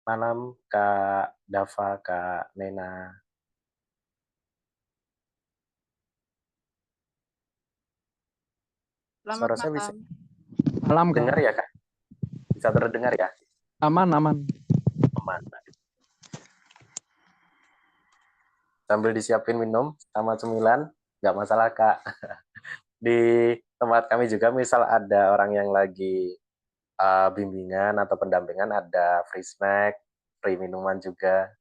Malam Kak Dava, Kak Nena. Selamat Suara saya bisa malam. Malam, dengar Kak. ya, Kak? Bisa terdengar ya? Aman, aman. Aman. Sambil disiapin minum sama cemilan, nggak masalah, Kak. Di tempat kami juga misal ada orang yang lagi bimbingan atau pendampingan, ada free snack, free minuman juga.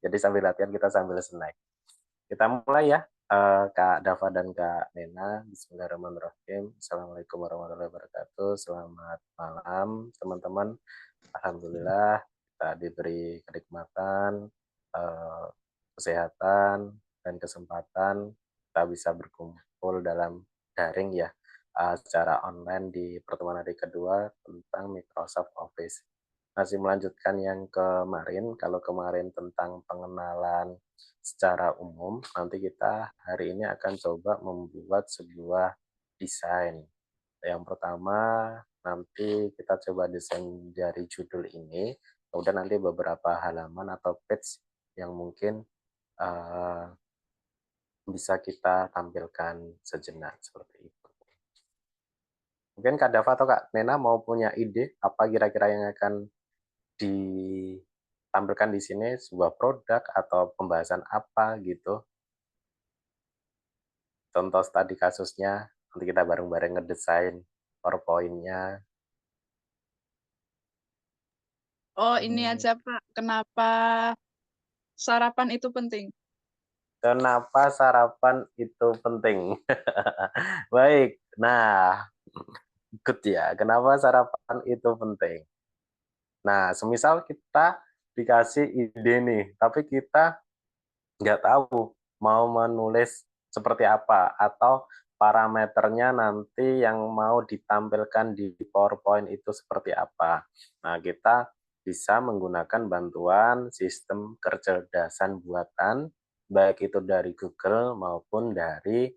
Jadi sambil latihan kita sambil snack. Kita mulai ya, Kak Dava dan Kak Nena. Bismillahirrahmanirrahim. Assalamualaikum warahmatullahi wabarakatuh. Selamat malam, teman-teman. Alhamdulillah kita diberi kenikmatan, eh, kesehatan, dan kesempatan kita bisa berkumpul dalam daring ya, secara online di pertemuan hari kedua tentang Microsoft Office. Masih melanjutkan yang kemarin, kalau kemarin tentang pengenalan secara umum, nanti kita hari ini akan coba membuat sebuah desain. Yang pertama, nanti kita coba desain dari judul ini, kemudian nanti beberapa halaman atau page yang mungkin uh, bisa kita tampilkan sejenak seperti itu. Mungkin Kak Dava atau Kak Nena mau punya ide apa kira-kira yang akan ditampilkan di sini, sebuah produk atau pembahasan apa gitu. Contoh tadi kasusnya, nanti kita bareng-bareng ngedesain PowerPoint-nya. Oh, ini aja, Pak. Kenapa sarapan itu penting? Kenapa sarapan itu penting? Baik, nah, good ya. Kenapa sarapan itu penting? Nah, semisal kita dikasih ide nih, tapi kita nggak tahu mau menulis seperti apa, atau parameternya nanti yang mau ditampilkan di PowerPoint itu seperti apa. Nah, kita bisa menggunakan bantuan sistem kecerdasan buatan, baik itu dari Google maupun dari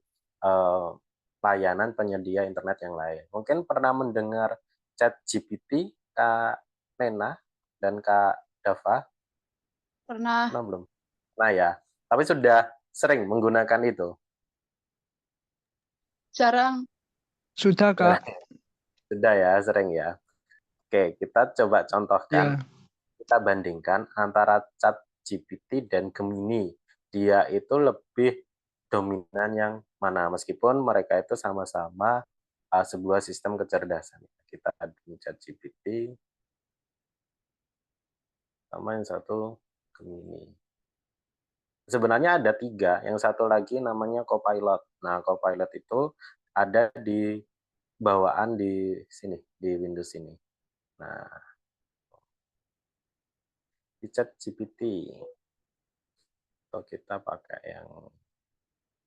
layanan penyedia internet yang lain. Mungkin pernah mendengar ChatGPT, Kak Nena dan Kak Dava? Pernah Pernah belum? Nah ya, tapi sudah sering menggunakan itu. jarang. Sudah, Kak. Sudah ya, sering ya. Oke, kita coba contohkan, Ya. kita bandingkan antara ChatGPT dan Gemini. Dia itu lebih dominan yang mana? Meskipun mereka itu sama-sama sebuah sistem kecerdasan. Kita di ChatGPT, sama yang satu Gemini. Sebenarnya ada tiga, yang satu lagi namanya Copilot. Nah, Copilot itu ada di bawaan di sini, di Windows ini. Nah, di ChatGPT, atau kita pakai yang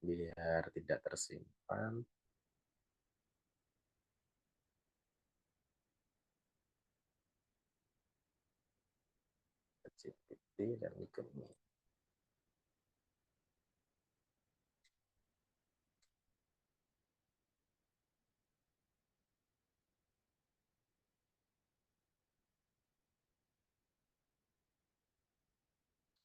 biar tidak tersimpan. ChatGPT dan Gemini.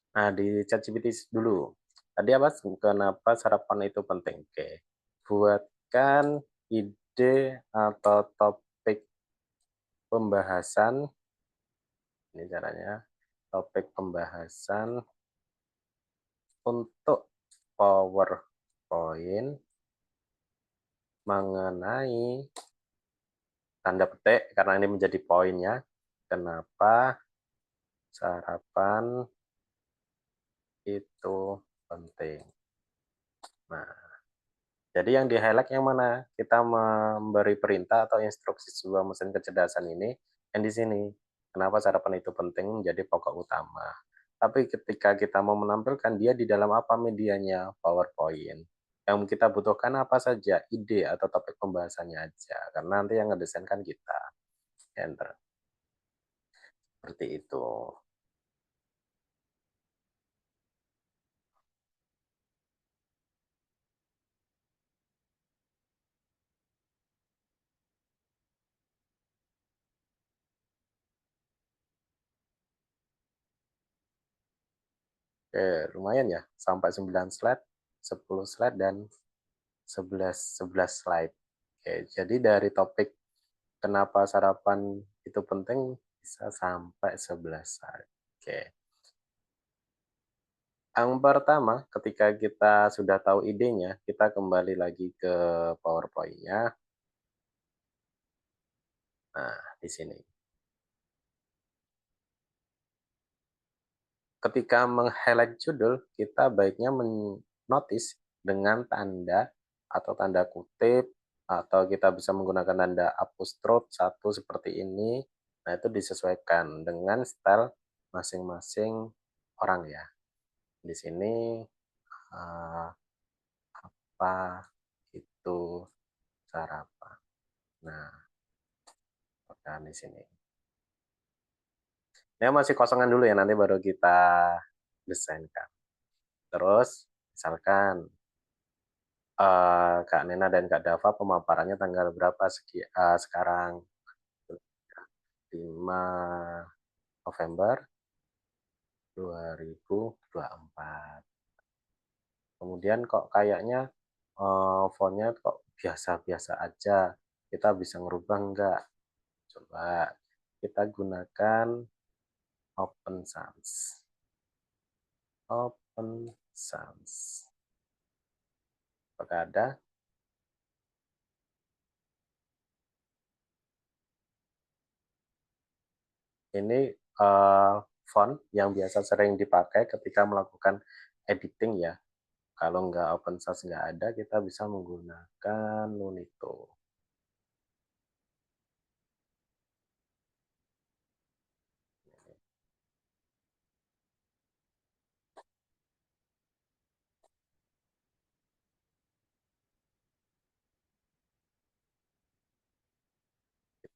Nah, di ChatGPT dulu. Tadi apa? Kenapa sarapan itu penting? Oke. Buatkan ide atau topik pembahasan. Ini caranya. Topik pembahasan untuk PowerPoint mengenai tanda petik, karena ini menjadi poinnya, kenapa sarapan itu penting. Nah, jadi yang di-highlight yang mana? Kita memberi perintah atau instruksi sebuah mesin kecerdasan ini, yang di sini. Kenapa sarapan itu penting menjadi pokok utama. Tapi ketika kita mau menampilkan dia di dalam apa medianya, PowerPoint. Yang kita butuhkan apa saja, ide atau topik pembahasannya aja. Karena nanti yang ngedesain kan kita. Enter. Seperti itu. Oke, lumayan ya, sampai 9 slide, 10 slide, dan 11 slide. Oke, jadi dari topik kenapa sarapan itu penting bisa sampai 11 slide. Oke. Yang pertama, ketika kita sudah tahu idenya, kita kembali lagi ke PowerPoint-nya. Nah, di sini. Ketika meng-highlight judul, kita baiknya menotis dengan tanda atau tanda kutip, atau kita bisa menggunakan tanda apostrof satu seperti ini. Nah, itu disesuaikan dengan style masing-masing orang ya. Di sini apa itu sarapan. Nah, di sini. Ini masih kosongan dulu ya, nanti baru kita desainkan. Terus, misalkan Kak Nena dan Kak Dava pemaparannya tanggal berapa sekarang? 5 November 2024. Kemudian kok kayaknya fontnya kok biasa-biasa aja. Kita bisa ngerubah enggak? Coba kita gunakan Open Sans. Open Sans. Apakah ada? Ini font yang biasa sering dipakai ketika melakukan editing ya. Kalau nggak Open Sans nggak ada, kita bisa menggunakan Lunito.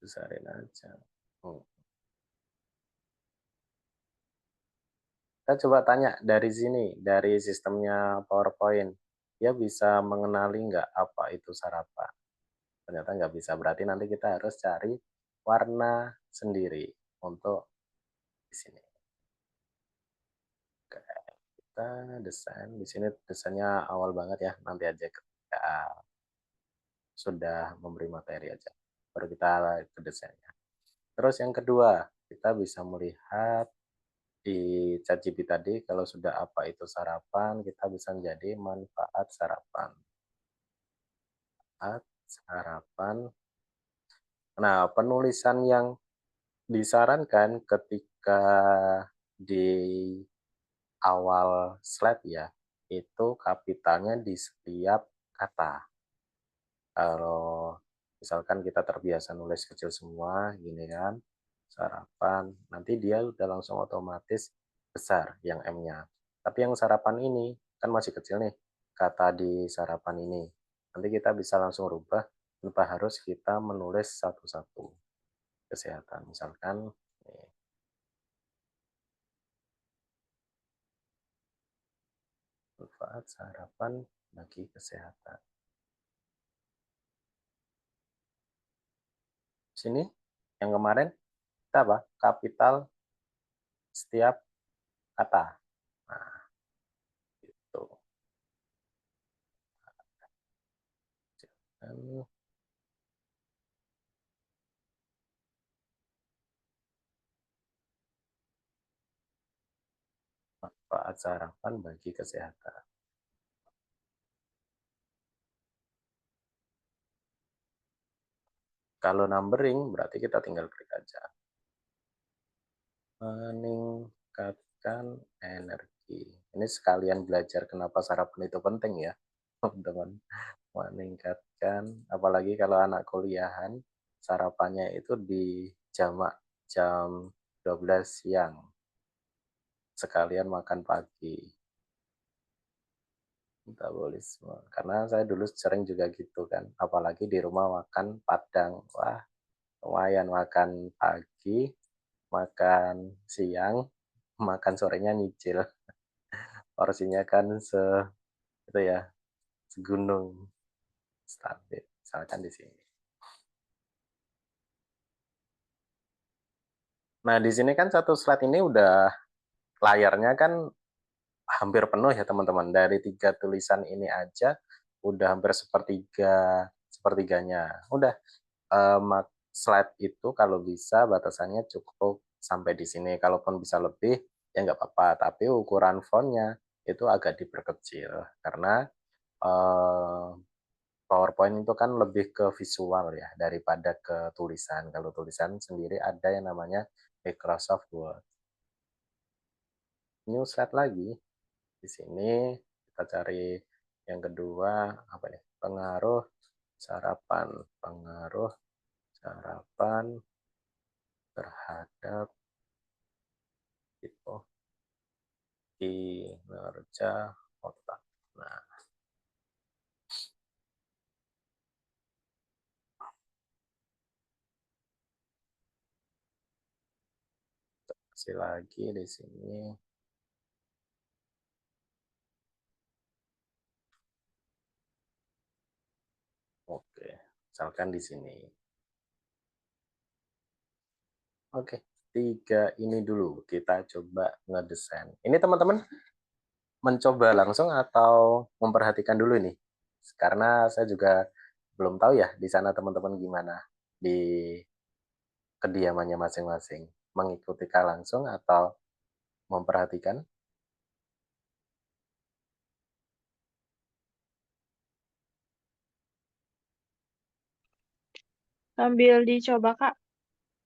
Besarin aja. Kita coba tanya dari sini, dari sistemnya PowerPoint. Dia bisa mengenali nggak apa itu sarapan? Ternyata nggak bisa, berarti nanti kita harus cari warna sendiri untuk di sini. Oke, kita desain. Di sini desainnya awal banget ya, nanti aja ketika sudah memberi materi aja. Baru kita ke desainnya. Terus yang kedua, kita bisa melihat di ChatGPT tadi, kalau sudah apa itu sarapan, kita bisa menjadi manfaat sarapan. Manfaat sarapan. Nah, penulisan yang disarankan ketika di awal slide ya, itu kapitalnya di setiap kata. Kalau misalkan kita terbiasa nulis kecil semua, gini kan, sarapan, nanti dia udah langsung otomatis besar yang M-nya. Tapi yang sarapan ini kan masih kecil nih, kata di sarapan ini. Nanti kita bisa langsung rubah tanpa harus kita menulis satu-satu. Kesehatan, misalkan nih, manfaat sarapan bagi kesehatan. Sini yang kemarin kita apa? Kapital setiap kata. Nah, itu. Manfaat sarapan bagi kesehatan. Kalau numbering berarti kita tinggal klik aja. Meningkatkan energi. Ini sekalian belajar kenapa sarapan itu penting ya, teman-teman. Meningkatkan, apalagi kalau anak kuliahan, sarapannya itu di jam 12 siang. Sekalian makan pagi. Metabolisme. Karena saya dulu sering juga gitu kan, apalagi di rumah makan Padang. Wah, lumayan makan pagi, makan siang, makan sorenya nyicil. Porsinya kan itu ya, segunung stabil. Misalkan di sini. Nah, di sini kan satu slide ini udah layarnya kan hampir penuh ya teman-teman. Dari 3 tulisan ini aja udah hampir sepertiganya. Udah, slide itu kalau bisa batasannya cukup sampai di sini. Kalaupun bisa lebih ya nggak apa-apa, tapi ukuran fontnya itu agak diperkecil karena eh, PowerPoint itu kan lebih ke visual ya daripada ke tulisan. Kalau tulisan sendiri ada yang namanya Microsoft Word. New slide lagi. Di sini kita cari yang kedua apa nih? Pengaruh sarapan, pengaruh sarapan terhadap itu kinerja otak. Nah, kasih lagi di sini. Oke, misalkan di sini. Oke, 3 ini dulu kita coba ngedesain. Ini teman-teman mencoba langsung atau memperhatikan dulu nih? Karena saya juga belum tahu ya di sana teman-teman gimana di kediamannya masing-masing. Mengikuti langsung atau memperhatikan? Sambil dicoba, Kak.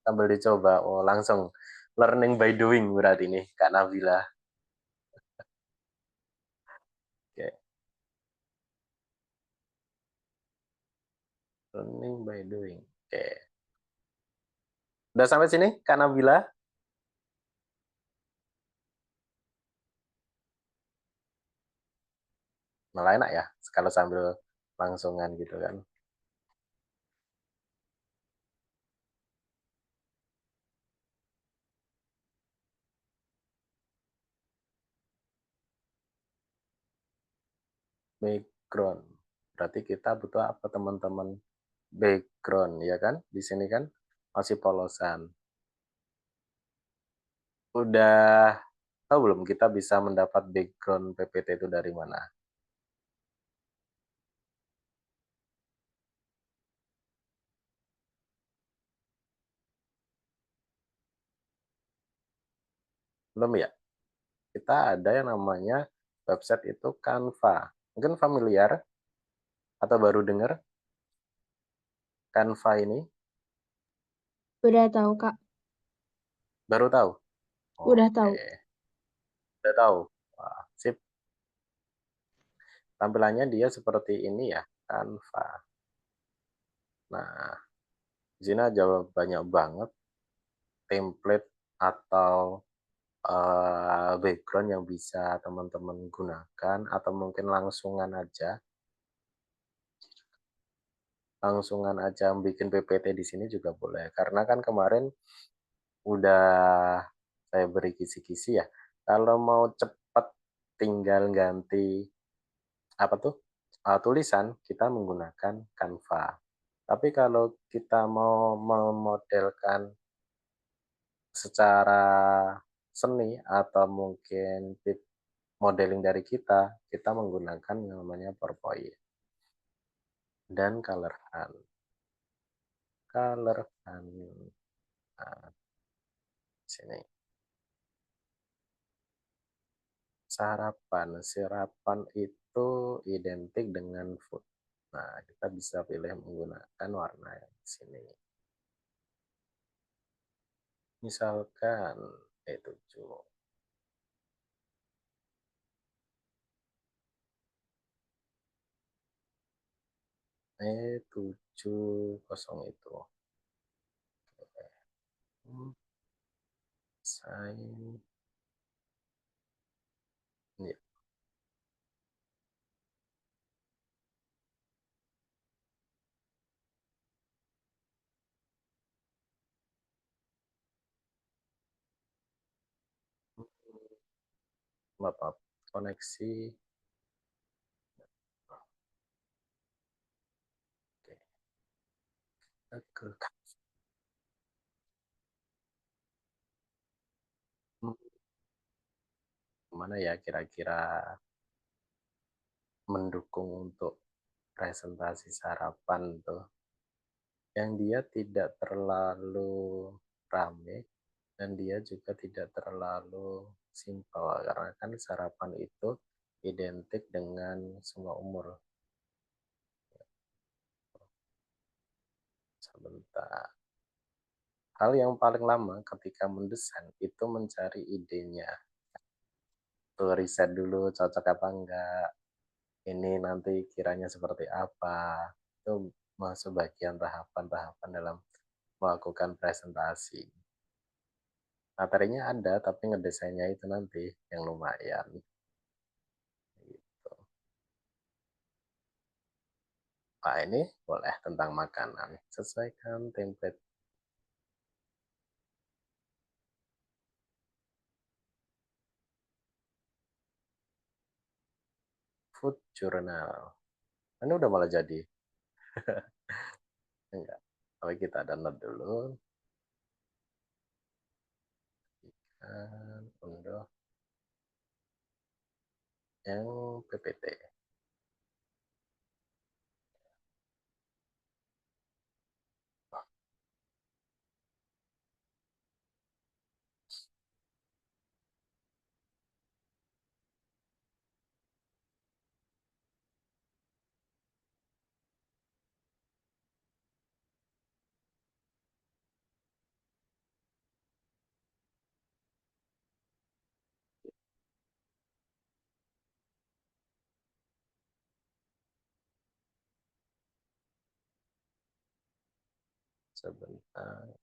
Sambil dicoba, oh langsung learning by doing berarti nih Kak Nabila. Oke, learning by doing. Oke. Udah sampai sini Kak Nabila? Malah enak ya kalau sambil langsungan gitu kan. Background. Berarti kita butuh apa teman-teman? Background ya kan? Di sini kan masih polosan. Udah tahu belum kita bisa mendapat background PPT itu dari mana? Belum ya? Kita ada yang namanya website itu Canva. Mungkin familiar atau baru dengar Canva ini? Udah tahu, Kak. Baru tahu? Udah Oke, tahu. udah tahu. Wah, sip. Tampilannya dia seperti ini ya, Canva. Nah, di sini aja banyak banget template atau background yang bisa teman-teman gunakan atau mungkin langsungan aja bikin PPT di sini juga boleh. Karena kan kemarin udah saya beri kisi-kisi ya. Kalau mau cepat tinggal ganti apa tuh tulisan kita menggunakan Canva. Tapi kalau kita mau memodelkan secara seni atau mun modeling dari kita menggunakan namanya PowerPoint dan Color Hand. Nah, sini. Sarapan itu identik dengan food. Nah, kita bisa pilih menggunakan warna yang di sini. Misalkan E7. E70 itu. Sign. Ya. Maaf, koneksi. Oke. Mana ya kira-kira mendukung untuk presentasi sarapan tuh, yang dia tidak terlalu rame dan dia juga tidak terlalu simpel, karena kan sarapan itu identik dengan semua umur. Sebentar. Hal yang paling lama ketika mendesain itu mencari idenya. Tuh riset dulu cocok apa enggak, ini nanti kiranya seperti apa. Itu masuk bagian tahapan-tahapan dalam melakukan presentasi. Materinya ada, tapi ngedesainnya itu nanti yang lumayan. Gitu. Nah, ini boleh tentang makanan. Sesuaikan template. Food journal. Ini udah malah jadi. Enggak. Tapi kita download dulu. Dan unduh yang PPT. Sebentar.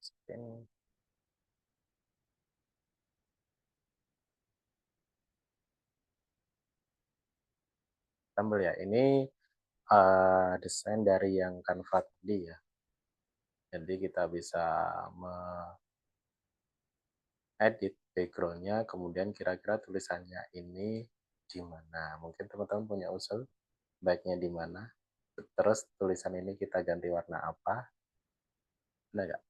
Spin. Tumble ya. Ini desain dari yang Canva tadi ya. Jadi kita bisa edit backgroundnya, kemudian kira-kira tulisannya ini di mana. Mungkin teman-teman punya usul baiknya di mana. Terus tulisan ini kita ganti warna apa? Ada nggak?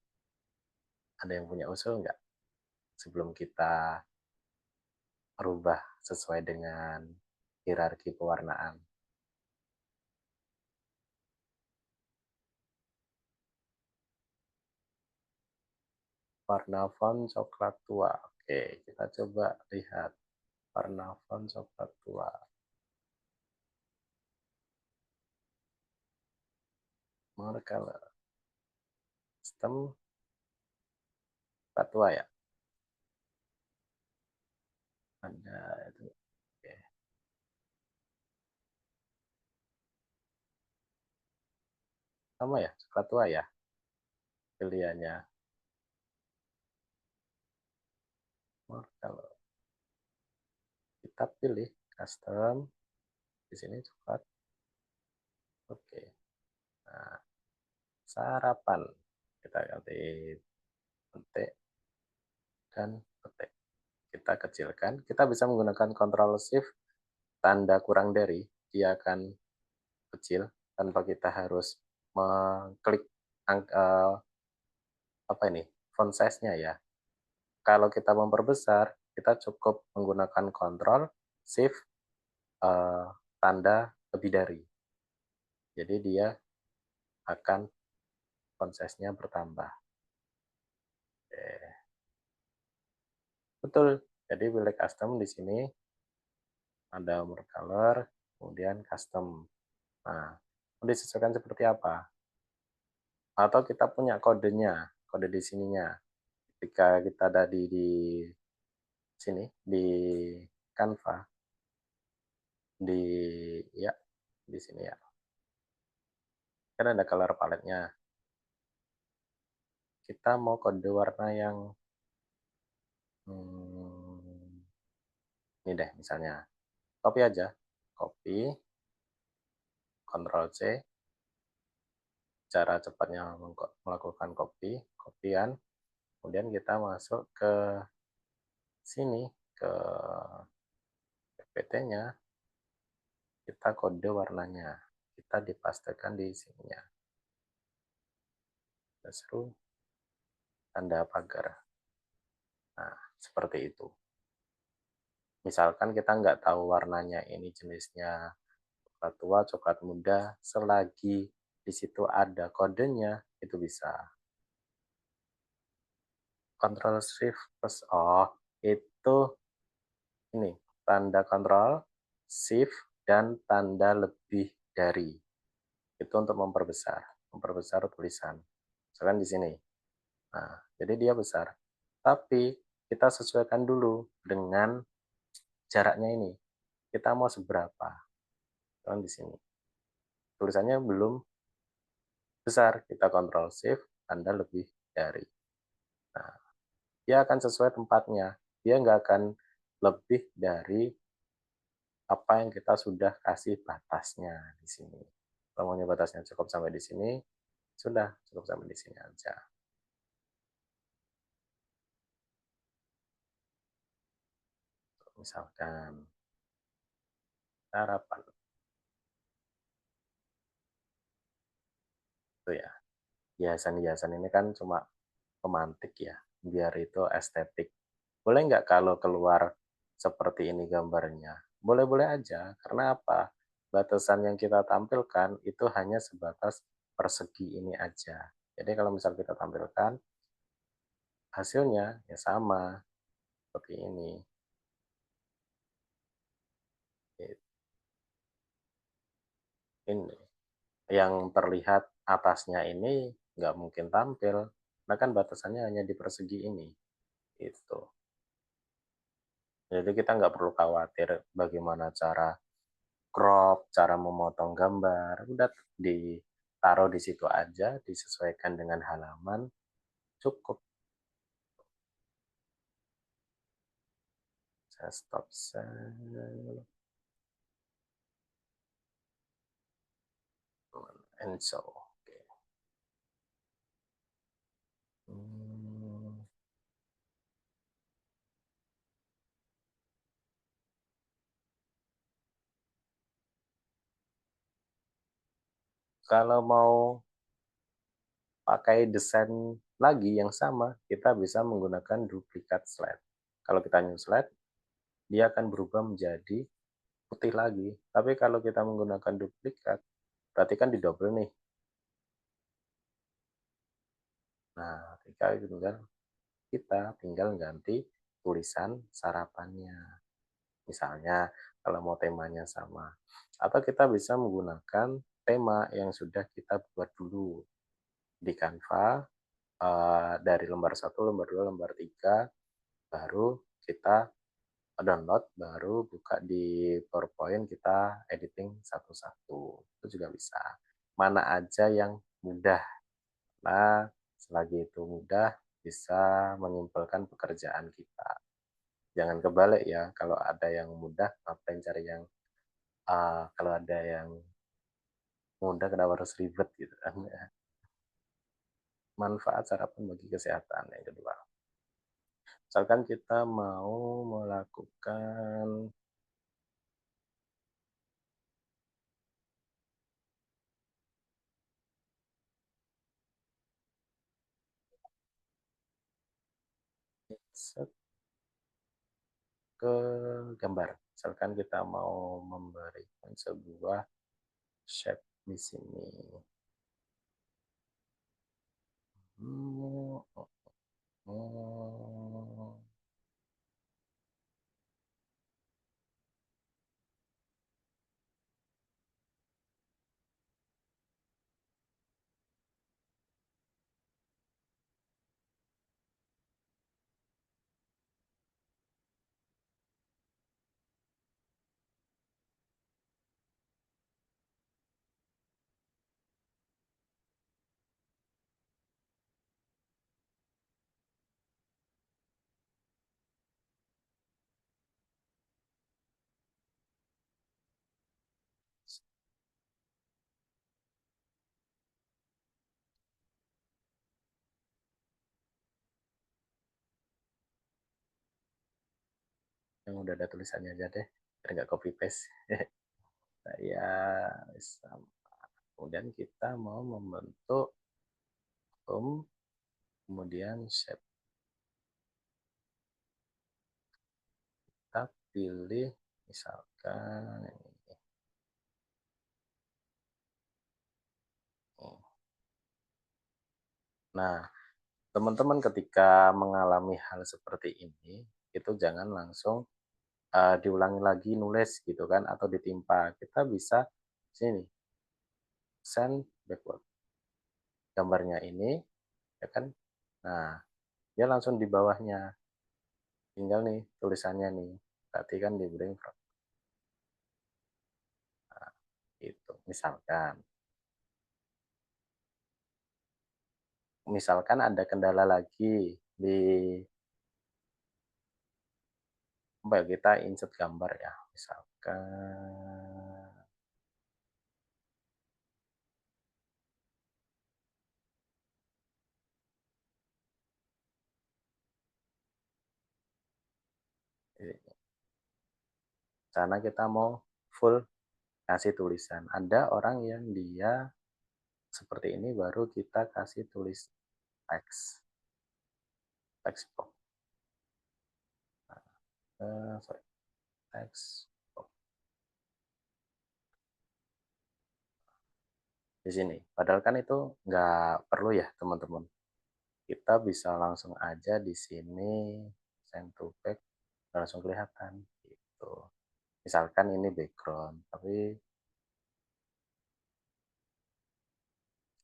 Ada yang punya usul nggak? Sebelum kita rubah sesuai dengan hierarki pewarnaan. Warna font coklat tua. Oke, kita coba lihat warna font coklat tua. More color. Sistem coklat tua ya. Ada itu. Oke. Sama ya, coklat tua ya pilihannya. More color. Kita pilih custom. Di sini coklat. Oke. Nah, sarapan. Kita ganti petik dan petik. Kita kecilkan. Kita bisa menggunakan Ctrl Shift tanda kurang dari, dia akan kecil tanpa kita harus mengklik apa ini font size-nya ya. Kalau kita memperbesar, kita cukup menggunakan Ctrl Shift tanda lebih dari. Jadi dia akan font size-nya bertambah. Oke. Betul. Jadi pilih custom di sini ada more color, kemudian custom. Nah, mau disesuaikan seperti apa? Atau kita punya kodenya, kode di sininya. Ketika kita ada di sini, di Canva, di ya, di sini ya. Kan ada color palette-nya. Kita mau kode warna yang ini deh misalnya. Copy aja. Copy, Ctrl C. Cara cepatnya melakukan copyan. Kemudian kita masuk ke sini, ke PPT-nya. Kita kode warnanya. Kita dipastekan di sininya. Kita seru tanda pagar. Nah, seperti itu. Misalkan kita nggak tahu warnanya ini jenisnya coklat tua, coklat muda, selagi di situ ada kodenya, itu bisa. Ctrl Shift plus itu ini tanda Ctrl Shift dan tanda lebih dari. Itu untuk memperbesar tulisan. Misalkan di sini. Nah, jadi dia besar. Tapi kita sesuaikan dulu dengan jaraknya ini. Kita mau seberapa? Kan di sini. Tulisannya belum besar, kita Ctrl Shift, tanda lebih dari. Nah, dia akan sesuai tempatnya. Dia nggak akan lebih dari apa yang kita sudah kasih batasnya di sini. Kalau maunya batasnya cukup sampai di sini, sudah cukup sampai di sini aja. Misalkan sarapan. Itu ya. Hiasan-hiasan ini kan cuma pemantik ya, biar itu estetik. Boleh nggak kalau keluar seperti ini gambarnya? Boleh-boleh aja, karena apa? Batasan yang kita tampilkan itu hanya sebatas persegi ini aja. Jadi kalau misal kita tampilkan, hasilnya ya sama, seperti ini. Ini yang terlihat atasnya ini nggak mungkin tampil, karena kan batasannya hanya di persegi ini. Itu. Jadi kita nggak perlu khawatir bagaimana cara crop, cara memotong gambar, udah ditaruh di situ aja, disesuaikan dengan halaman, cukup. Saya stop share. and so. Oke. Kalau mau pakai desain lagi yang sama, kita bisa menggunakan duplikat slide. Kalau kita new slide, dia akan berubah menjadi putih lagi. Tapi kalau kita menggunakan duplikat, berarti kan didouble nih. Nah, kita tinggal ganti tulisan sarapannya. Misalnya, kalau mau temanya sama. Atau kita bisa menggunakan tema yang sudah kita buat dulu di Canva, dari lembar 1, lembar 2, lembar 3, baru kita download, baru buka di PowerPoint, kita editing satu-satu. Itu juga bisa. Mana aja yang mudah. Nah, selagi itu mudah, bisa menyimpulkan pekerjaan kita. Jangan kebalik ya, kalau ada yang mudah, ngapain cari yang kalau ada yang mudah, kenapa harus ribet gitu kan. Manfaat sarapan bagi kesehatan yang kedua. Misalkan kita mau melakukan ke gambar. Misalkan kita mau memberikan sebuah shape di sini. Yang udah ada tulisannya aja deh, biar nggak copy paste. Saya kemudian kita mau membentuk home, kemudian shape. Kita pilih misalkan ini. Nah, teman-teman ketika mengalami hal seperti ini, itu jangan langsung diulangi lagi nulis gitu kan, atau ditimpa. Kita bisa sini, send backward. Gambarnya ini, ya kan? Nah, dia langsung di bawahnya. Tinggal nih tulisannya nih. Berarti kan di bring from. Nah, itu misalkan. Misalkan ada kendala lagi di kita insert gambar ya, misalkan karena kita mau full kasih tulisan. Ada orang yang dia seperti ini, baru kita kasih tulis teks box. Sorry, teks box di sini. Padahal kan itu nggak perlu ya teman-teman. Kita bisa langsung aja di sini send to back, langsung kelihatan gitu. Misalkan ini background, tapi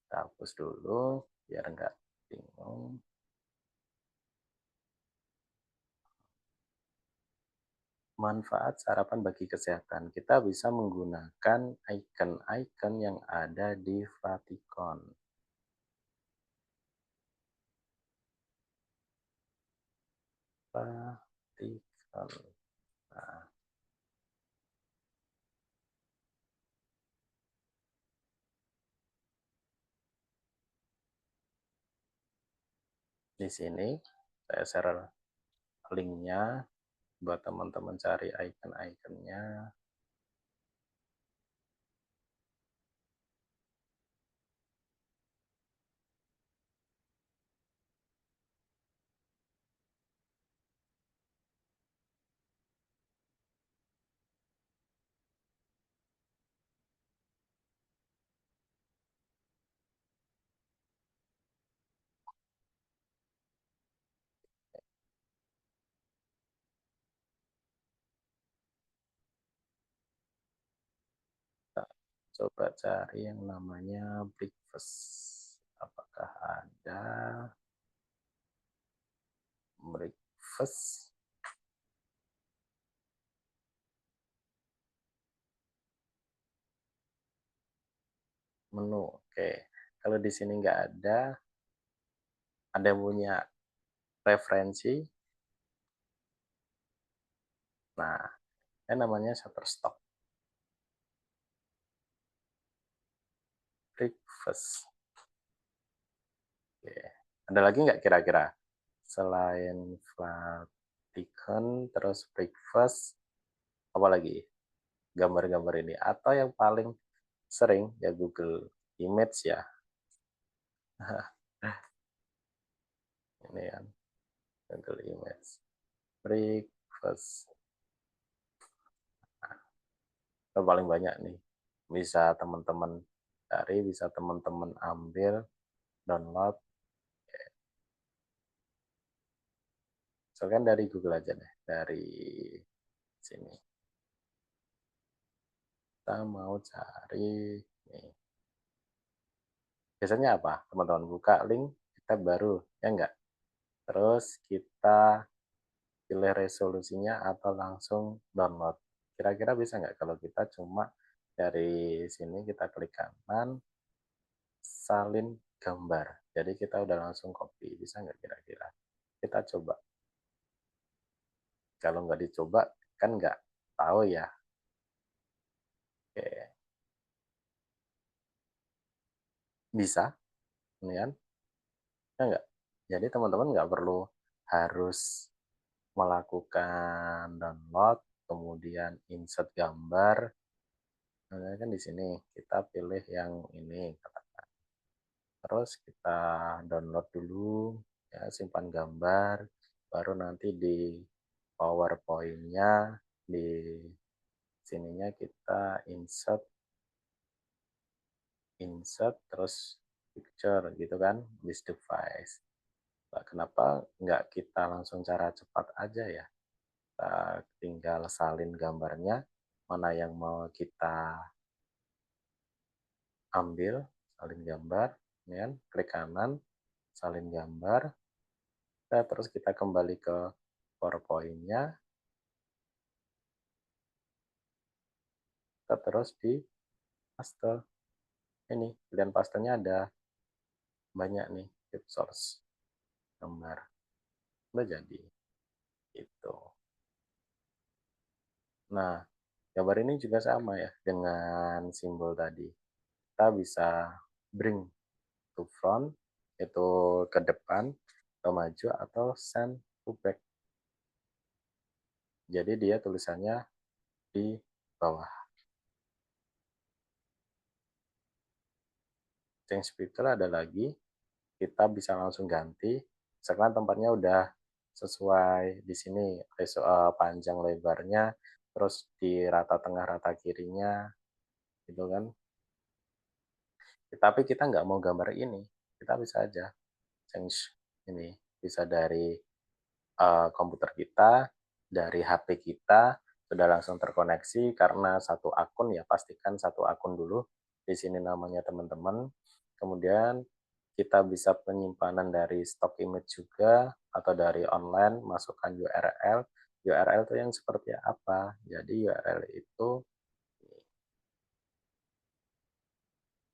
kita hapus dulu biar nggak bingung. Manfaat sarapan bagi kesehatan. Kita bisa menggunakan icon-icon yang ada di Vaticon. Nah, Di sini saya share linknya buat teman-teman cari icon-iconnya. Kita coba cari yang namanya breakfast. Apakah ada breakfast? Menu. Oke. Kalau di sini nggak ada yang punya referensi. Nah, ini namanya Shutterstock. Breakfast. Oke. Ada lagi nggak kira-kira? Selain Vatican, terus breakfast, apa lagi? Gambar-gambar ini. Atau yang paling sering ya Google Image ya. Ini kan Google Image. Breakfast. Nah, paling banyak nih. Bisa teman-teman cari, bisa teman-teman ambil, download. Misalkan dari Google aja deh, dari sini. Kita mau cari nih. Biasanya apa? Teman-teman buka link, kita baru, ya enggak? Terus kita pilih resolusinya atau langsung download. Kira-kira bisa nggak kalau kita cuma dari sini kita klik kanan, salin gambar. Jadi kita udah langsung copy. Bisa nggak kira-kira? Kita coba. Kalau nggak dicoba, kan nggak tahu ya. Oke. Bisa, ini kan? Ya nggak? Jadi teman-teman nggak perlu harus melakukan download, kemudian insert gambar. Nah, kan di sini kita pilih yang ini, terus kita download dulu, ya simpan gambar, baru nanti di PowerPoint-nya di sininya kita insert terus picture gitu kan, this device. Nah, kenapa nggak kita langsung cara cepat aja ya? Kita tinggal salin gambarnya, mana yang mau kita ambil, salin gambar, ya kan? Klik kanan, salin gambar, nah, terus kita kembali ke PowerPoint-nya, kita terus di paste. Ini pilihan pastenya ada banyak nih, keep source gambar, udah jadi itu. Nah, gambar ini juga sama ya dengan simbol tadi. Kita bisa bring to front, itu ke depan, ke maju, atau send to back. Jadi dia tulisannya di bawah. Change picture ada lagi, kita bisa langsung ganti. Sekarang tempatnya udah sesuai di sini, panjang lebarnya, terus di rata tengah, rata kirinya, gitu kan. Tapi kita nggak mau gambar ini, kita bisa aja change ini, bisa dari komputer kita, dari HP kita, sudah langsung terkoneksi karena satu akun ya, pastikan satu akun dulu. Di sini namanya teman-teman. Kemudian kita bisa penyimpanan dari stock image juga atau dari online, masukkan URL. URL itu yang seperti apa? Jadi URL itu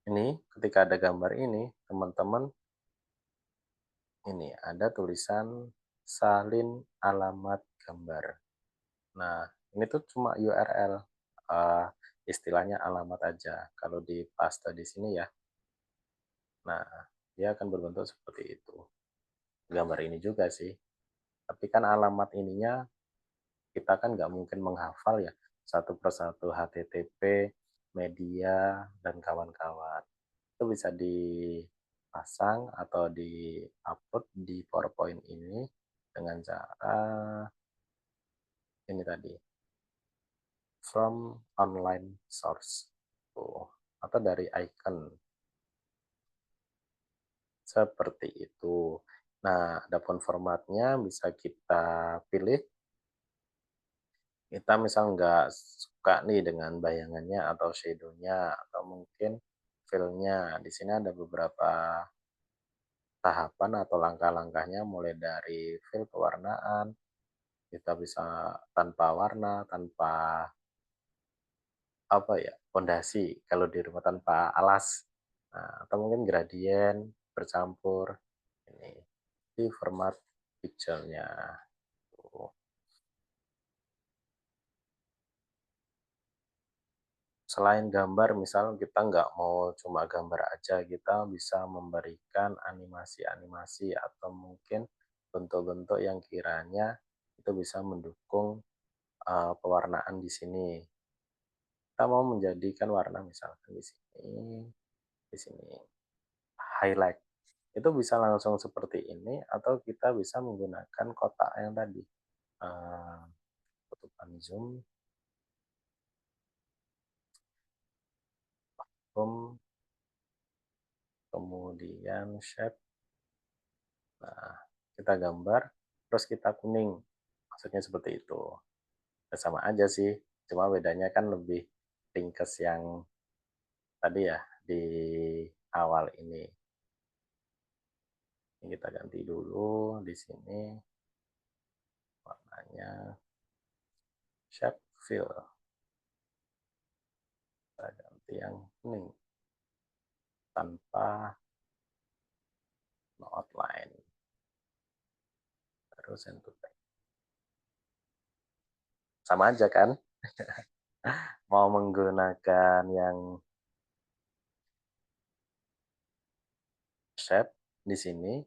ini ketika ada gambar ini, teman-teman ini ada tulisan salin alamat gambar. Nah, ini tuh cuma URL, istilahnya alamat aja. Kalau di paste di sini ya, nah dia akan berbentuk seperti itu. gambar ini juga sih. Tapi kan alamat ininya kita kan nggak mungkin menghafal ya satu persatu HTTP, media, dan kawan-kawan. Itu bisa dipasang atau di-upload di PowerPoint ini dengan cara ini tadi, from online source. Tuh, atau dari icon. Seperti itu. Nah, adapun formatnya bisa kita pilih. Kita misal nggak suka nih dengan bayangannya atau shadow-nya atau mungkin fill-nya. Di sini ada beberapa tahapan atau langkah-langkahnya mulai dari fill pewarnaan, kita bisa tanpa warna, tanpa apa ya, pondasi kalau di rumah tanpa alas. Nah, atau mungkin gradien bercampur ini di format picture-nya. Tuh. Selain gambar, misal kita nggak mau cuma gambar aja, kita bisa memberikan animasi-animasi atau mungkin bentuk-bentuk yang kiranya itu bisa mendukung pewarnaan di sini. Kita mau menjadikan warna misalkan di sini highlight. Itu bisa langsung seperti ini atau kita bisa menggunakan kotak yang tadi. Tutupan zoom, kemudian shape. Nah, kita gambar, terus kita kuning. Maksudnya seperti itu. Ya, sama aja sih, cuma bedanya kan lebih ringkes yang tadi ya di awal ini. Ini kita ganti dulu di sini warnanya shape fill. Kita ganti yang kuning tanpa no outline. Terus send to back. Sama aja kan? Mau menggunakan yang shape di sini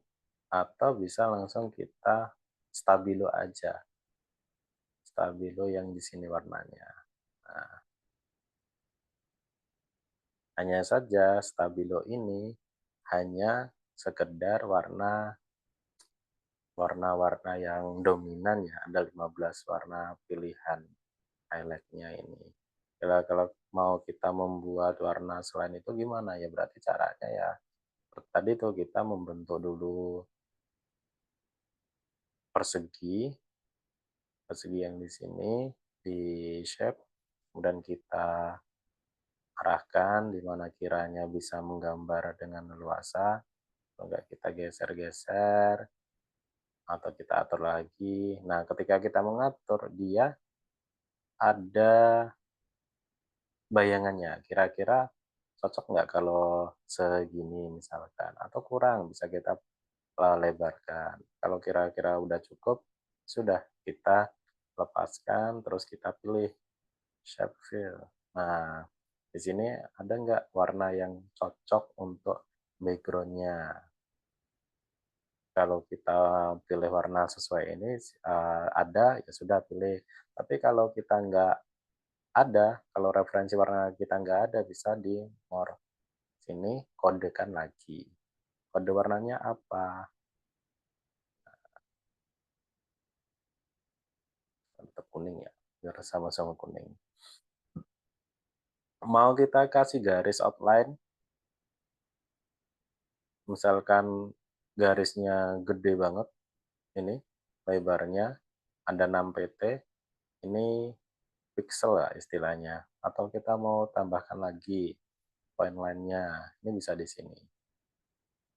atau bisa langsung kita stabilo aja. Stabilo yang di sini warnanya. Nah, hanya saja stabilo ini hanya sekedar warna-warna yang dominan ya, ada 15 warna pilihan highlight-nya ini. Kalau mau kita membuat warna selain itu gimana ya, berarti caranya ya tadi tuh kita membentuk dulu persegi yang di sini di shape, kemudian kita arahkan di mana kiranya bisa menggambar dengan leluasa, enggak kita geser-geser atau kita atur lagi. Nah, ketika kita mengatur dia ada bayangannya, kira-kira cocok nggak kalau segini misalkan, atau kurang bisa kita lebarkan. Kalau kira-kira udah cukup, sudah kita lepaskan, terus kita pilih shape fill. Nah, di sini ada nggak warna yang cocok untuk background-nya? Kalau kita pilih warna sesuai ini ada, ya sudah pilih. Tapi kalau kita nggak ada, kalau referensi warna kita nggak ada, bisa di more. Sini kodekan lagi. Kode warnanya apa? Tetap kuning ya, biar sama-sama kuning. Mau kita kasih garis outline, misalkan garisnya gede banget, ini lebarnya ada 6 pt, ini pixel ya istilahnya. Atau kita mau tambahkan lagi point line-nya, ini bisa di sini.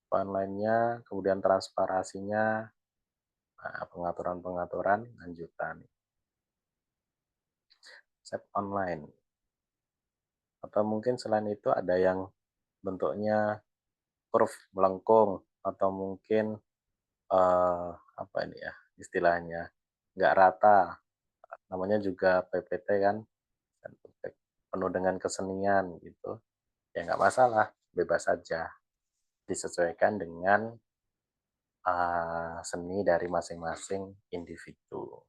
Point line-nya, kemudian transparasinya, nah, pengaturan-pengaturan lanjutan. Set online. Atau mungkin selain itu ada yang bentuknya curve melengkung atau mungkin apa ini ya istilahnya nggak rata, namanya juga PPT kan, penuh dengan kesenian gitu, ya nggak masalah, bebas saja, disesuaikan dengan seni dari masing-masing individu.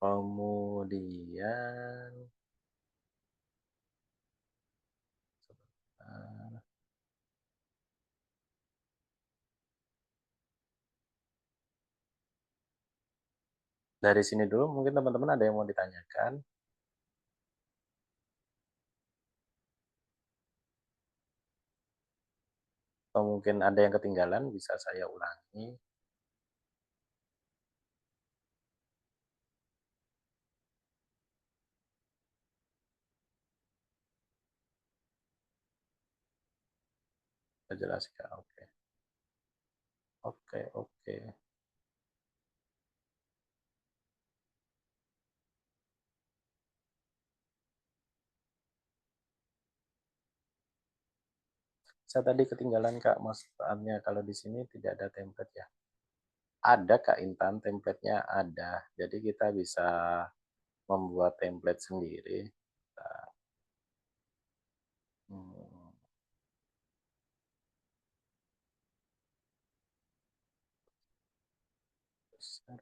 Kemudian dari sini dulu mungkin teman-teman ada yang mau ditanyakan. Atau mungkin ada yang ketinggalan bisa saya ulangi. Saya jelaskan. Oke. Oke. Saya tadi ketinggalan Kak, maksudnya kalau di sini tidak ada template ya. Ada Kak Intan, template-nya ada. Jadi kita bisa membuat template sendiri. Nah, hmm, besar.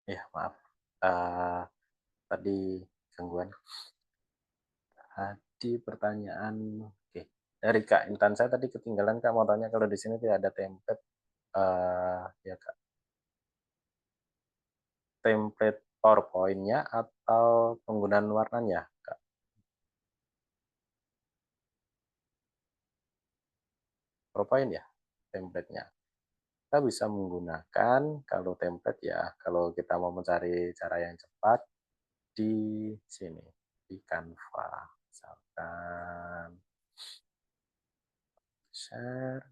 Ya maaf. Tadi gangguan. Tadi pertanyaan, oke. Dari Kak Intan saya tadi ketinggalan Kak mau tanya kalau di sini tidak ada template. Ya Kak, template PowerPoint-nya atau penggunaan warnanya Kak? PowerPoint ya, template-nya. Kita bisa menggunakan kalau template ya, kalau kita mau mencari cara yang cepat di sini, di Canva. Misalkan share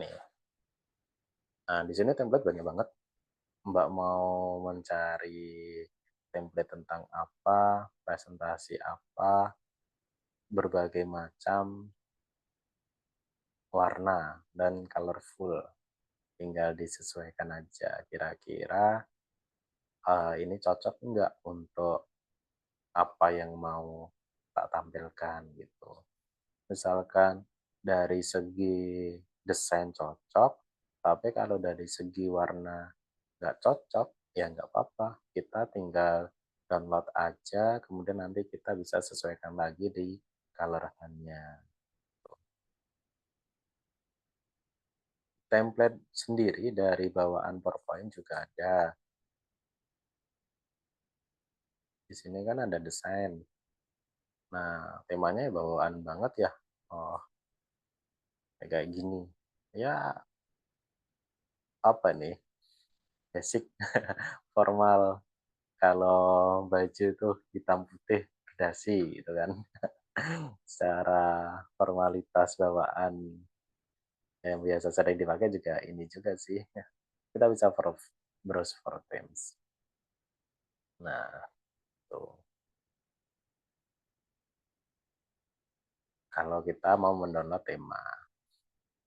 nih. Nah, di sini template banyak banget. Mbak mau mencari template tentang apa, presentasi apa, berbagai macam warna dan colorful. Tinggal disesuaikan aja kira-kira ini cocok enggak untuk apa yang mau tak tampilkan gitu. Misalkan dari segi desain cocok, tapi kalau dari segi warna nggak cocok, ya nggak apa-apa. Kita tinggal download aja, kemudian nanti kita bisa sesuaikan lagi di color hand-nya. Template sendiri dari bawaan PowerPoint juga ada. Di sini kan ada desain. Nah, temanya ya bawaan banget ya. Oh, kayak gini. Ya, apa nih? Basic, formal. Kalau baju tuh hitam putih berdasi gitu kan. Secara formalitas bawaan yang biasa sering dipakai juga ini juga sih. Kita bisa browse for themes. Nah, tuh. Kalau kita mau mendownload tema.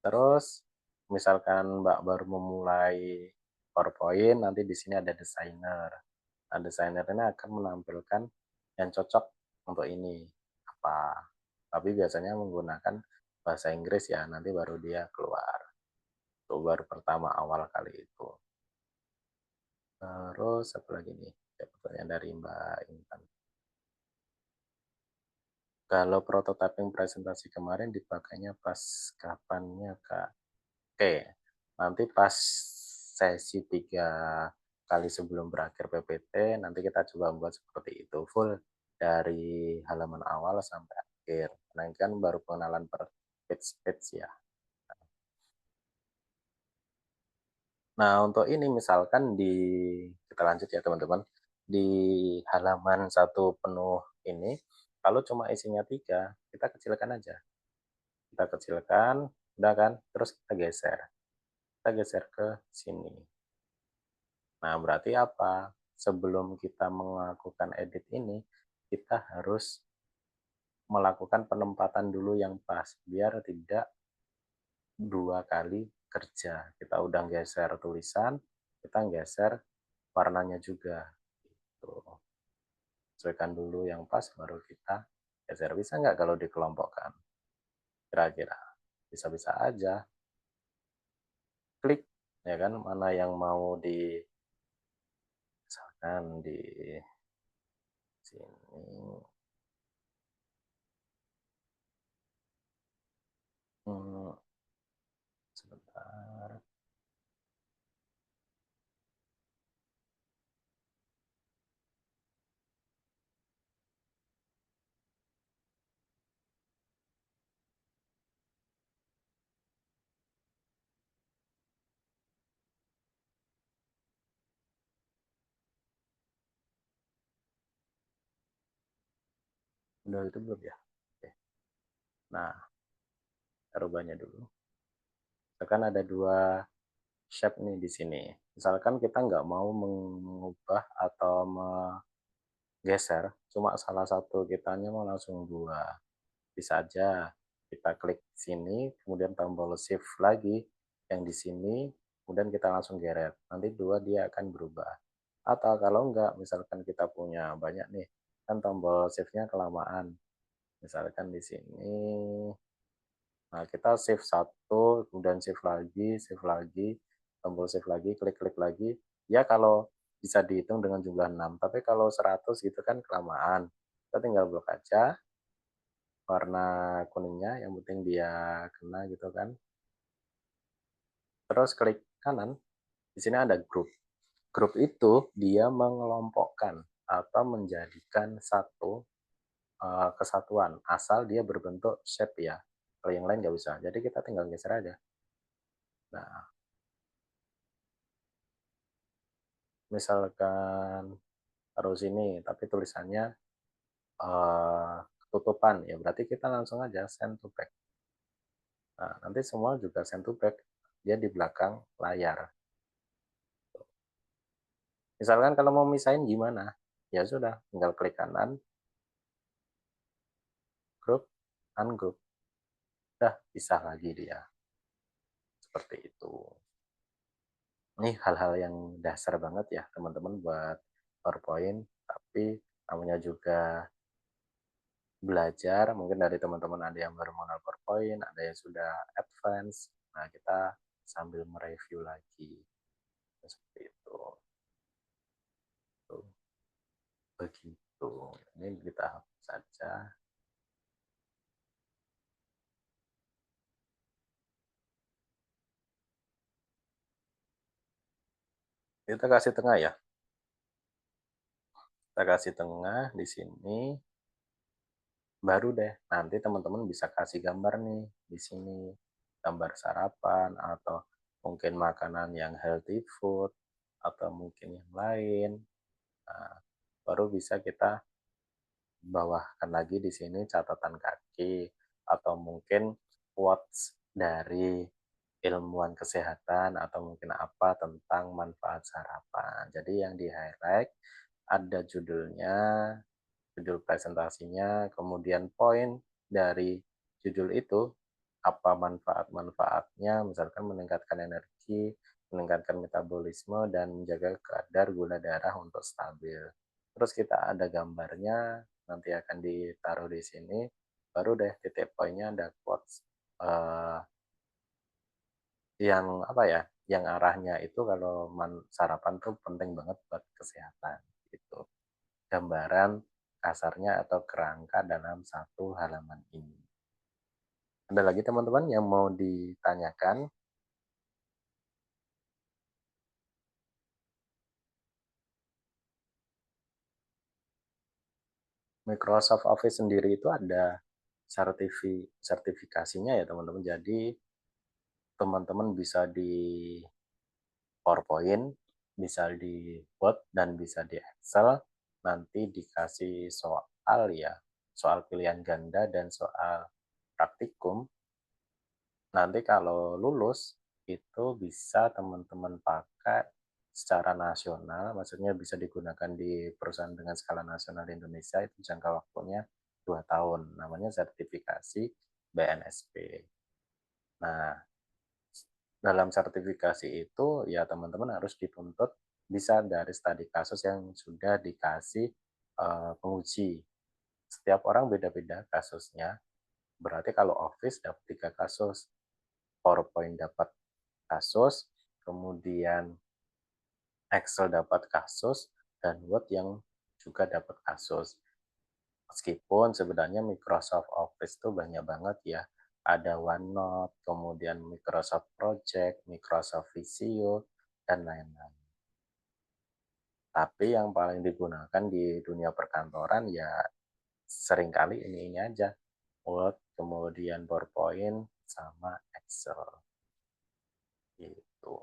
Terus misalkan Mbak baru memulai PowerPoint, nanti di sini ada desainer. Nah, desainer ini akan menampilkan yang cocok untuk ini apa. Tapi biasanya menggunakan bahasa Inggris ya, nanti baru dia keluar. Itu baru pertama awal kali itu. Terus apa lagi nih? Pertanyaan dari Mbak Intan. Kalau prototyping presentasi kemarin dipakainya pas kapannya, Kak? Oke, nanti pas sesi 3 kali sebelum berakhir PPT, nanti kita coba buat seperti itu, full dari halaman awal sampai akhir. Nah, ini kan baru pengenalan per page-page ya. Nah, untuk ini misalkan kita lanjut ya teman-teman, di halaman satu penuh ini, kalau cuma isinya 3, kita kecilkan aja. Kita kecilkan, udah kan, terus kita geser. Kita geser ke sini. Nah, berarti apa? Sebelum kita melakukan edit ini, kita harus melakukan penempatan dulu yang pas, biar tidak 2 kali kerja. Kita udah geser tulisan, kita geser warnanya juga. Gitu. Sesuaikan dulu yang pas, baru kita geser. Bisa nggak kalau dikelompokkan? Kira-kira bisa-bisa aja. Klik, ya kan, mana yang mau misalkan di sini. Sebentar. Udah itu belum ya? Oke. Nah, rubahnya dulu. Misalkan ada 2 shape nih di sini. Misalkan kita nggak mau mengubah atau menggeser, cuma salah satu kitanya mau langsung 2. Bisa aja kita klik sini, kemudian tombol shift lagi yang di sini, kemudian kita langsung geret. Nanti 2 dia akan berubah. Atau kalau enggak, misalkan kita punya banyak nih, kan tombol shift-nya kelamaan. Misalkan di sini, nah kita shift 1, kemudian shift lagi, tombol shift lagi, klik-klik lagi. Ya kalau bisa dihitung dengan jumlah 6, tapi kalau 100 gitu kan kelamaan. Kita tinggal blok aja warna kuningnya, yang penting dia kena gitu kan. Terus klik kanan, di sini ada grup. Grup itu dia mengelompokkan atau menjadikan satu kesatuan, asal dia berbentuk shape ya. Kalau yang lain nggak bisa, jadi kita tinggal geser aja. Nah, misalkan taruh sini, tapi tulisannya ketutupan, ya berarti kita langsung aja send to back. Nah, nanti semua juga send to back, dia di belakang layar. Misalkan kalau mau misahin gimana? Ya sudah, tinggal klik kanan, group, ungroup. Udah, pisah lagi dia. Seperti itu. Ini hal-hal yang dasar banget ya teman-teman buat PowerPoint, tapi namanya juga belajar, mungkin dari teman-teman ada yang baru mengenal PowerPoint, ada yang sudah advance. Nah, kita sambil mereview lagi. Seperti itu. Tuh. Begitu. Ini kita hapus saja. Kita kasih tengah ya. Kita kasih tengah di sini. Baru deh nanti teman-teman bisa kasih gambar nih di sini, gambar sarapan atau mungkin makanan yang healthy food atau mungkin yang lain. Nah, baru bisa kita bawahkan lagi di sini catatan kaki atau mungkin quotes dari ilmuwan kesehatan atau mungkin apa tentang manfaat sarapan. Jadi yang di highlight ada judulnya, judul presentasinya, kemudian poin dari judul itu, apa manfaat-manfaatnya, misalkan meningkatkan energi, meningkatkan metabolisme, dan menjaga kadar gula darah untuk stabil. Terus kita ada gambarnya, nanti akan ditaruh di sini, baru deh titik poinnya ada quotes yang apa ya, yang arahnya itu kalau sarapan tuh penting banget buat kesehatan gitu. Gambaran kasarnya atau kerangka dalam satu halaman ini. Ada lagi teman-teman yang mau ditanyakan? Microsoft Office sendiri itu ada sertifikasinya ya teman-teman. Jadi teman-teman bisa di PowerPoint, bisa di Word dan bisa di Excel, nanti dikasih soal ya, soal pilihan ganda dan soal praktikum. Nanti kalau lulus, itu bisa teman-teman pakai secara nasional, maksudnya bisa digunakan di perusahaan dengan skala nasional di Indonesia, itu jangka waktunya 2 tahun, namanya sertifikasi BNSP. Nah, dalam sertifikasi itu ya teman-teman harus dituntut bisa dari studi kasus yang sudah dikasih penguji. Setiap orang beda-beda kasusnya, berarti kalau Office dapat 3 kasus, PowerPoint dapat kasus, kemudian Excel dapat kasus, dan Word yang juga dapat kasus. Meskipun sebenarnya Microsoft Office itu banyak banget ya. Ada OneNote, kemudian Microsoft Project, Microsoft Visio, dan lain-lain. Tapi yang paling digunakan di dunia perkantoran ya seringkali ini aja. Word, kemudian PowerPoint, sama Excel. Gitu.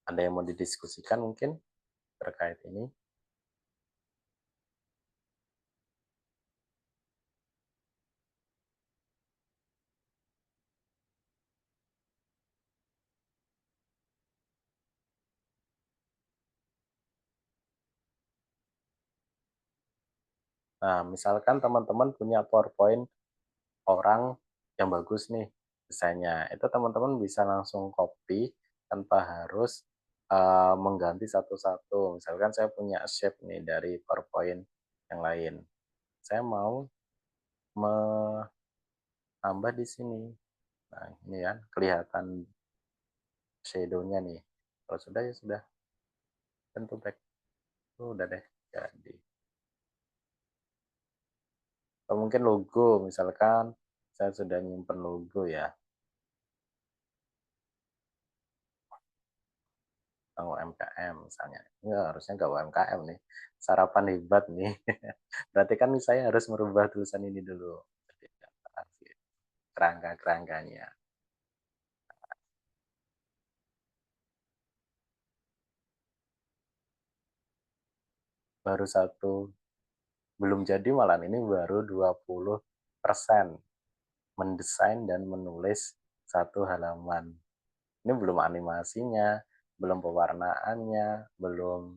Ada yang mau didiskusikan mungkin terkait ini? Nah, misalkan teman-teman punya PowerPoint orang yang bagus nih desainnya, itu teman-teman bisa langsung copy tanpa harus mengganti satu-satu. Misalkan saya punya shape nih dari PowerPoint yang lain, saya mau menambah di sini. Nah, ini kan kelihatan shadow-nya nih. Kalau sudah ya sudah, tentu back. Udah deh, jadi. Atau mungkin logo, misalkan saya sudah nyimpen logo ya. UMKM misalnya. Ini harusnya nggak UMKM nih. Sarapan hebat nih. Berarti kan saya harus merubah tulisan ini dulu. Kerangka-kerangkanya. Baru satu. Belum jadi malam ini baru 20% mendesain dan menulis satu halaman. Ini belum animasinya, belum pewarnaannya, belum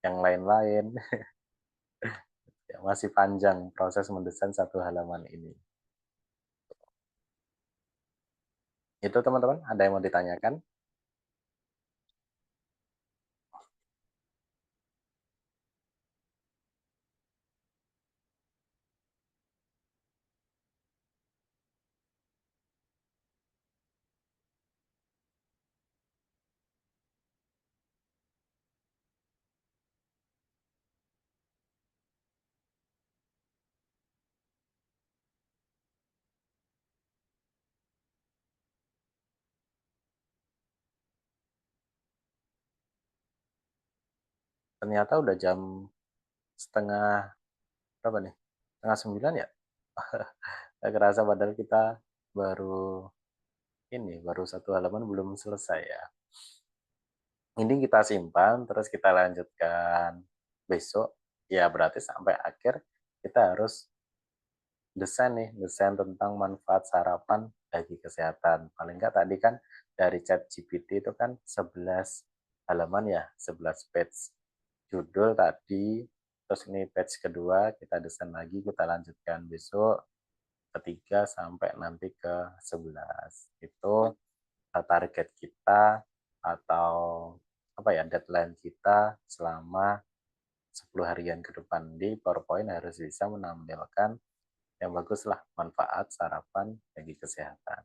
yang lain-lain. Masih panjang proses mendesain satu halaman ini. Itu teman-teman, ada yang mau ditanyakan? Ternyata udah jam setengah berapa nih? Setengah 9 ya? Gak kerasa padahal kita baru baru satu halaman belum selesai ya. Ini kita simpan, terus kita lanjutkan besok. Ya berarti sampai akhir kita harus desain tentang manfaat sarapan bagi kesehatan. Paling enggak tadi kan dari ChatGPT itu kan 11 halaman ya, 11 page. Judul tadi, terus ini page kedua kita desain lagi, kita lanjutkan besok ketiga sampai nanti ke 11. Itu target kita atau apa ya, deadline kita selama 10 harian ke depan. Di PowerPoint harus bisa menampilkan yang baguslah manfaat sarapan bagi kesehatan.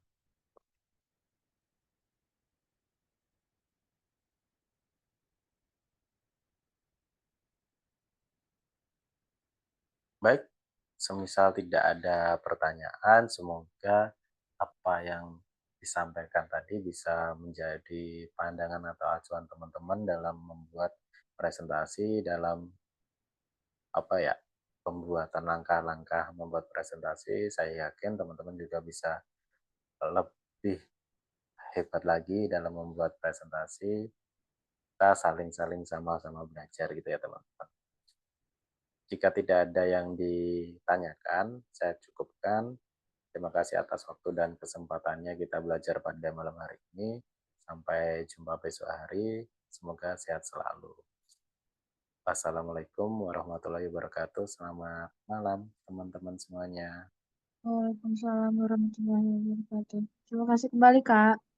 Baik, semisal tidak ada pertanyaan, semoga apa yang disampaikan tadi bisa menjadi pandangan atau acuan teman-teman dalam membuat presentasi, dalam apa ya, pembuatan langkah-langkah membuat presentasi. Saya yakin teman-teman juga bisa lebih hebat lagi dalam membuat presentasi. Kita saling-saling sama-sama belajar gitu ya teman-teman. Jika tidak ada yang ditanyakan, saya cukupkan. Terima kasih atas waktu dan kesempatannya kita belajar pada malam hari ini. Sampai jumpa besok hari. Semoga sehat selalu. Wassalamualaikum warahmatullahi wabarakatuh. Selamat malam teman-teman semuanya. Waalaikumsalam warahmatullahi wabarakatuh. Terima kasih kembali, Kak.